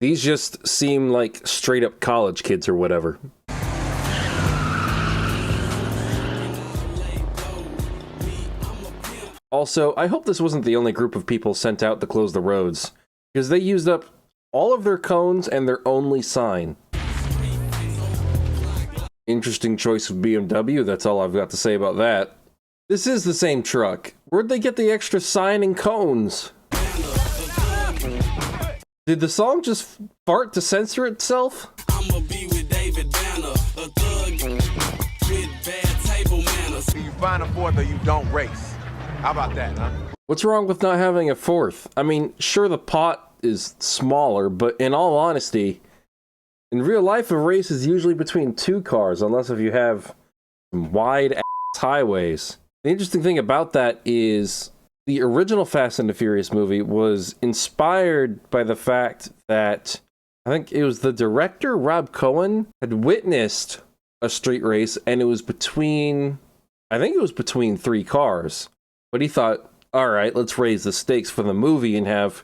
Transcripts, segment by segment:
These just seem like straight up college kids or whatever. Also, I hope this wasn't the only group of people sent out to close the roads, because they used up all of their cones and their only sign. Interesting choice of BMW, that's all I've got to say about that. This is the same truck. Where'd they get the extra sign and cones? Did the song just fart to censor itself? I'ma be with David Banner, a thug with bad table manners. You find a fourth or you don't race. How about that, huh? What's wrong with not having a fourth? I mean, sure, the pot is smaller, but in all honesty, in real life, a race is usually between two cars, unless if you have some wide-ass highways. The interesting thing about that is the original Fast and the Furious movie was inspired by the fact that I think it was the director, Rob Cohen, had witnessed a street race, and it was between, I think it was between three cars. But he thought, all right, let's raise the stakes for the movie and have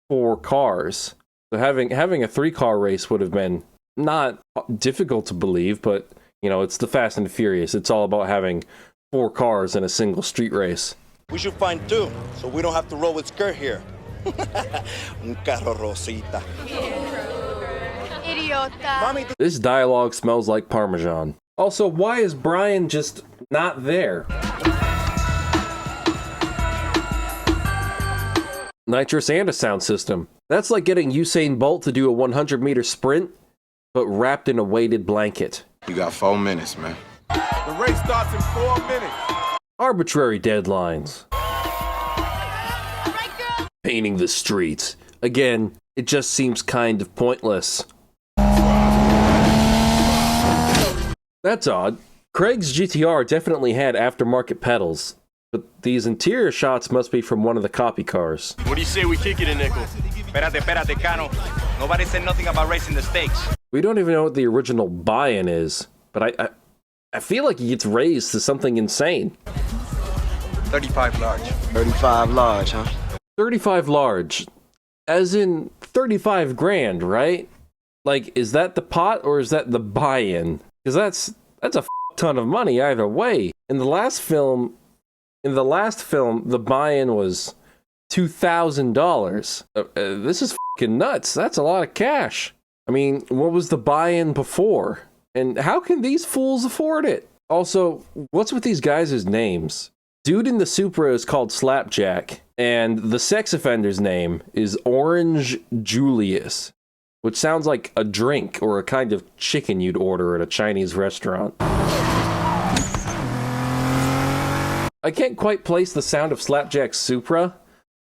four cars. So having a three-car race would have been not difficult to believe, but, you know, it's the Fast and the Furious. It's all about having four cars in a single street race. We should find two, so we don't have to roll with skirt here. Un carro rosita. Idiota. This dialogue smells like Parmesan. Also, why is Brian just not there? Nitrous and a sound system. That's like getting Usain Bolt to do a 100-meter sprint, but wrapped in a weighted blanket. You got 4 minutes, man. The race starts in 4 minutes. Arbitrary deadlines. Painting the streets. Again, it just seems kind of pointless. That's odd. Craig's GTR definitely had aftermarket pedals, but these interior shots must be from one of the copy cars. What do you say we kick it a nickel? Espérate, Cano. Nobody said nothing about racing the stakes. We don't even know what the original buy-in is, but I feel like he gets raised to something insane. 35 large. 35 large, huh? 35 large. As in 35 grand, right? Like, is that the pot or is that the buy-in? Because that's a ton of money either way. In the last film, the buy-in was $2,000. This is fucking nuts. That's a lot of cash. I mean, what was the buy-in before? And how can these fools afford it? Also, what's with these guys' names? Dude in the Supra is called Slapjack, and the sex offender's name is Orange Julius, which sounds like a drink or a kind of chicken you'd order at a Chinese restaurant. I can't quite place the sound of Slapjack's Supra.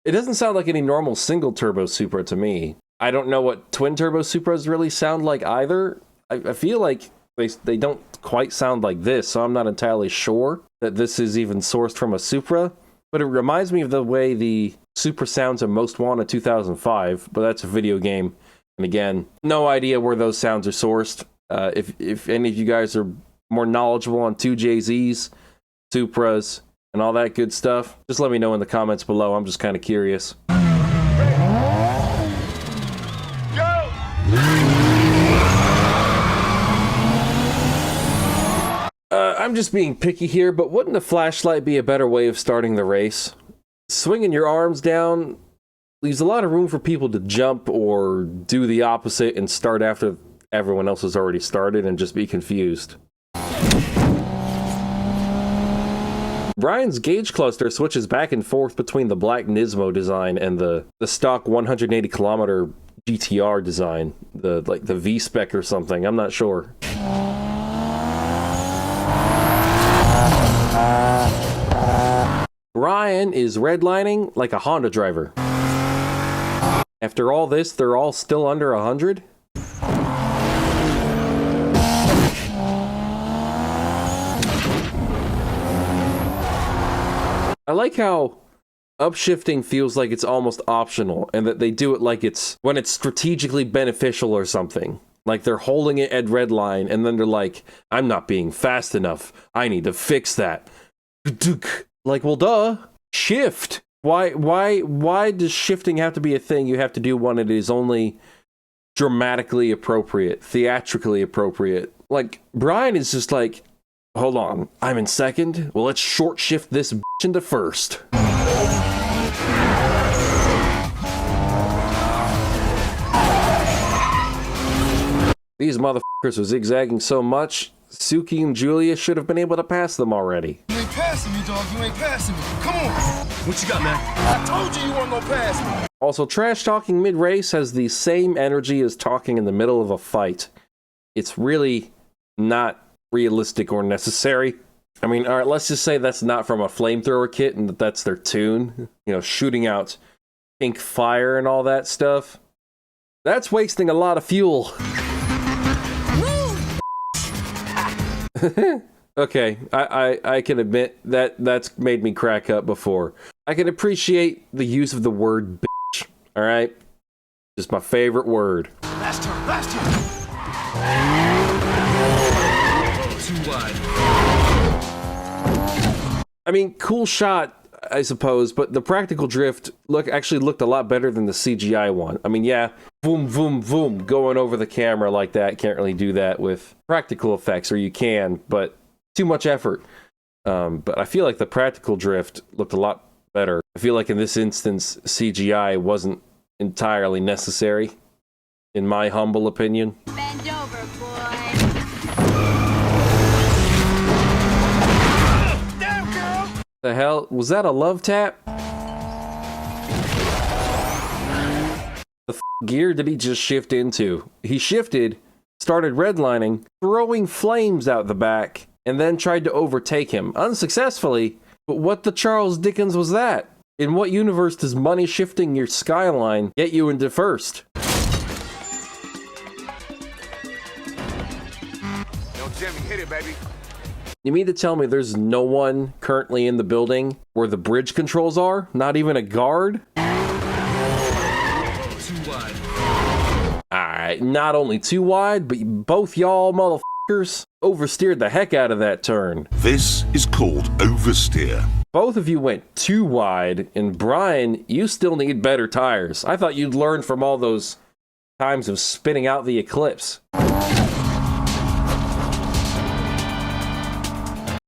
It doesn't sound like any normal single-turbo Supra to me. I don't know what twin-turbo Supras really sound like either. I feel like they don't quite sound like this, so I'm not entirely sure that this is even sourced from a Supra. But it reminds me of the way the Supra sounds in Most Wanted 2005, but that's a video game. And again, no idea where those sounds are sourced. If any of you guys are more knowledgeable on 2JZs, Supras, and all that good stuff, just let me know in the comments below. I'm just kind of curious. I'm just being picky here, but wouldn't a flashlight be a better way of starting the race? Swinging your arms down leaves a lot of room for people to jump or do the opposite and start after everyone else has already started and just be confused. Brian's gauge cluster switches back and forth between the black Nismo design and the stock 180km GTR design, the V-Spec or something, I'm not sure. Brian is redlining like a Honda driver. After all this, they're all still under 100? I like how upshifting feels like it's almost optional, and that they do it like it's when it's strategically beneficial or something. Like they're holding it at red line, and then they're like, I'm not being fast enough. I need to fix that. Like, well, duh. Shift. Why does shifting have to be a thing you have to do when it is only dramatically appropriate, theatrically appropriate. Like, Brian is just like, hold on, I'm in second? Well, let's short shift this bitch into first. These motherfuckers were zigzagging so much, Suki and Julia should have been able to pass them already. You ain't passing me, dog. You ain't passing me. Come on. What you got, man? I told you weren't gonna pass me. Also, trash talking mid-race has the same energy as talking in the middle of a fight. It's really not realistic or necessary. I mean, all right, let's just say that's not from a flamethrower kit and that's their tune. You know, shooting out pink fire and all that stuff. That's wasting a lot of fuel. Okay, I can admit that that's made me crack up before. I can appreciate the use of the word bitch, alright? Just my favorite word. Last turn, last turn. Too wide. I mean, cool shot, I suppose, but the practical drift actually looked a lot better than the CGI one. I mean, yeah, boom, boom, boom, going over the camera like that. Can't really do that with practical effects, or you can, but too much effort. But I feel like the practical drift looked a lot better. I feel like in this instance, CGI wasn't entirely necessary, in my humble opinion. Bend over, boy. Damn, girl. The hell? Was that a love tap? The gear did he just shift into? He shifted, started redlining, throwing flames out the back, and then tried to overtake him, unsuccessfully. But what the Charles Dickens was that? In what universe does money shifting your skyline get you into first? Yo, Jimmy, hit it, baby. You mean to tell me there's no one currently in the building where the bridge controls are? Not even a guard? Too wide. Alright, not only too wide, but both y'all motherfuckers oversteered the heck out of that turn. This is called oversteer. Both of you went too wide, and Brian, you still need better tires. I thought you'd learned from all those times of spinning out the Eclipse.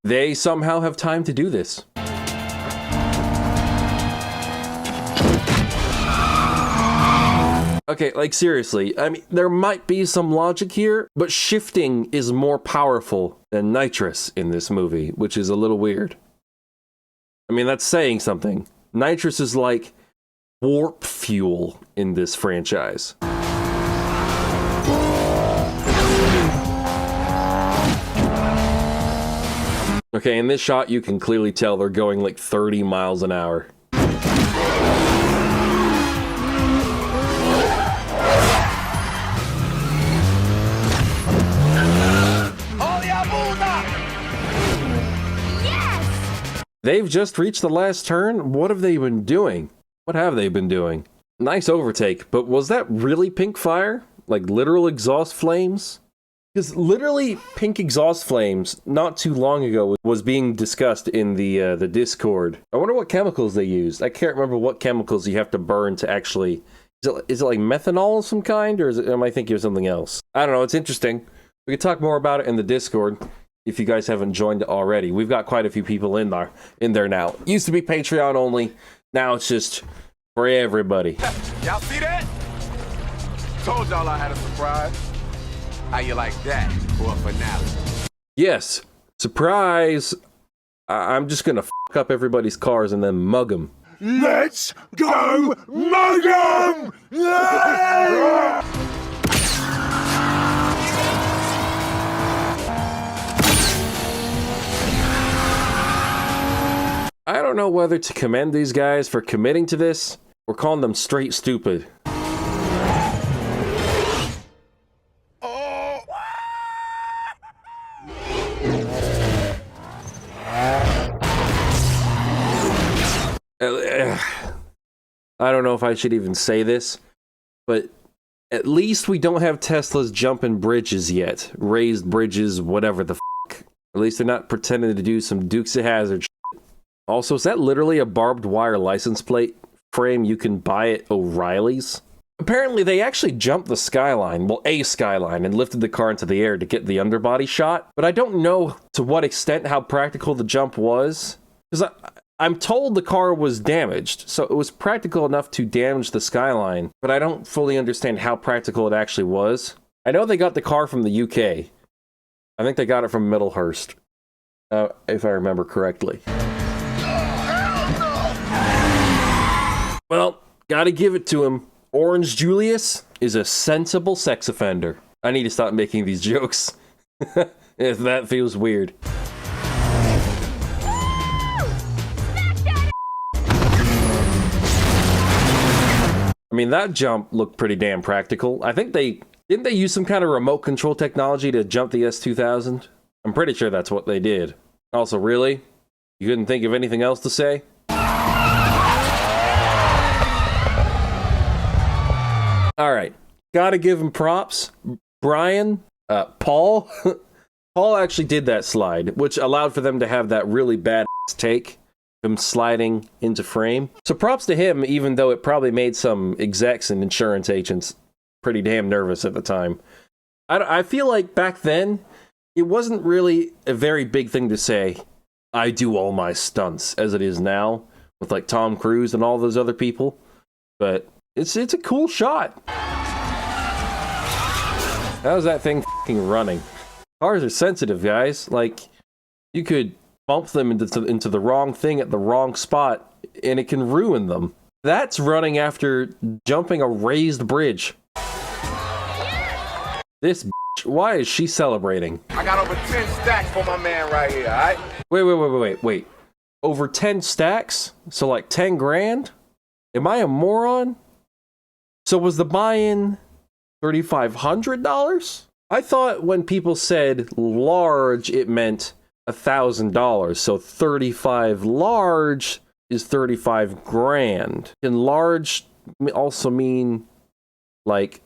They somehow have time to do this. Okay, like seriously, I mean, there might be some logic here, but shifting is more powerful than nitrous in this movie, which is a little weird. I mean, that's saying something. Nitrous is like warp fuel in this franchise. Okay, in this shot, you can clearly tell they're going like 30 miles an hour. They've just reached the last turn? What have they been doing? What have they been doing? Nice overtake, but was that really pink fire? Like literal exhaust flames? Because literally pink exhaust flames not too long ago was being discussed in the Discord. I wonder what chemicals they used. I can't remember what chemicals you have to burn to actually... Is it like methanol of some kind, or am I thinking of something else? I don't know, it's interesting. We could talk more about it in the Discord. If you guys haven't joined already, we've got quite a few people in there now. It used to be Patreon only, now it's just for everybody. Y'all see that? Told y'all I had a surprise. How you like that for a finale? Yes, surprise! I'm just gonna fuck up everybody's cars and then mug them. Let's go mug 'em! I don't know whether to commend these guys for committing to this or calling them straight stupid. I don't know if I should even say this, but at least we don't have Teslas jumping bridges yet. Raised bridges, whatever the fuck. At least they're not pretending to do some Dukes of Hazzard shit. Also, is that literally a barbed wire license plate frame you can buy at O'Reilly's? Apparently, they actually jumped the skyline, well, a skyline, and lifted the car into the air to get the underbody shot. But I don't know to what extent how practical the jump was. Because I'm told the car was damaged, so it was practical enough to damage the skyline. But I don't fully understand how practical it actually was. I know they got the car from the UK. I think they got it from Middlehurst, if I remember correctly. Well, gotta give it to him. Orange Julius is a sensible sex offender. I need to stop making these jokes. If that feels weird. I mean, that jump looked pretty damn practical. I think didn't they use some kind of remote control technology to jump the S2000? I'm pretty sure that's what they did. Also, really? You couldn't think of anything else to say? Alright, gotta give him props. Brian, Paul, Paul actually did that slide, which allowed for them to have that really badass take, him sliding into frame. So props to him, even though it probably made some execs and insurance agents pretty damn nervous at the time. I feel like back then, it wasn't really a very big thing to say, I do all my stunts, as it is now, with like Tom Cruise and all those other people. But it's a cool shot. How's that thing f***ing running? Cars are sensitive, guys. Like, you could bump them into the wrong thing at the wrong spot, and it can ruin them. That's running after jumping a raised bridge. This bitch, why is she celebrating? I got over 10 stacks for my man right here, alright? Wait. Over 10 stacks? So like 10 grand? Am I a moron? So was the buy-in $3,500? I thought when people said large, it meant $1,000. So 35 large is 35 grand. Can large also mean like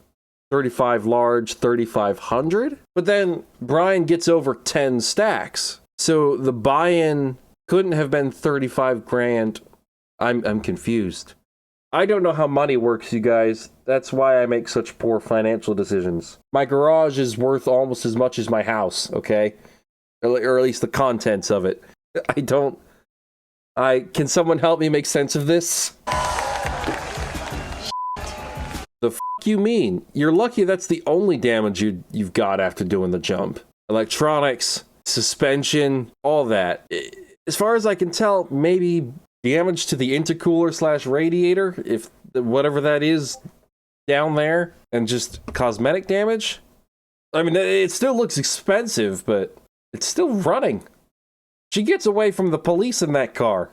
35 large, 3,500? But then Brian gets over 10 stacks. So the buy-in couldn't have been 35 grand. I'm confused. I don't know how money works, you guys. That's why I make such poor financial decisions. My garage is worth almost as much as my house, okay? Or at least the contents of it. Can someone help me make sense of this? The f*** you mean? You're lucky that's the only damage you've got after doing the jump. Electronics, suspension, all that. As far as I can tell, maybe damage to the intercooler / radiator, if whatever that is down there, and just cosmetic damage. I mean, it still looks expensive, but it's still running. She gets away from the police in that car.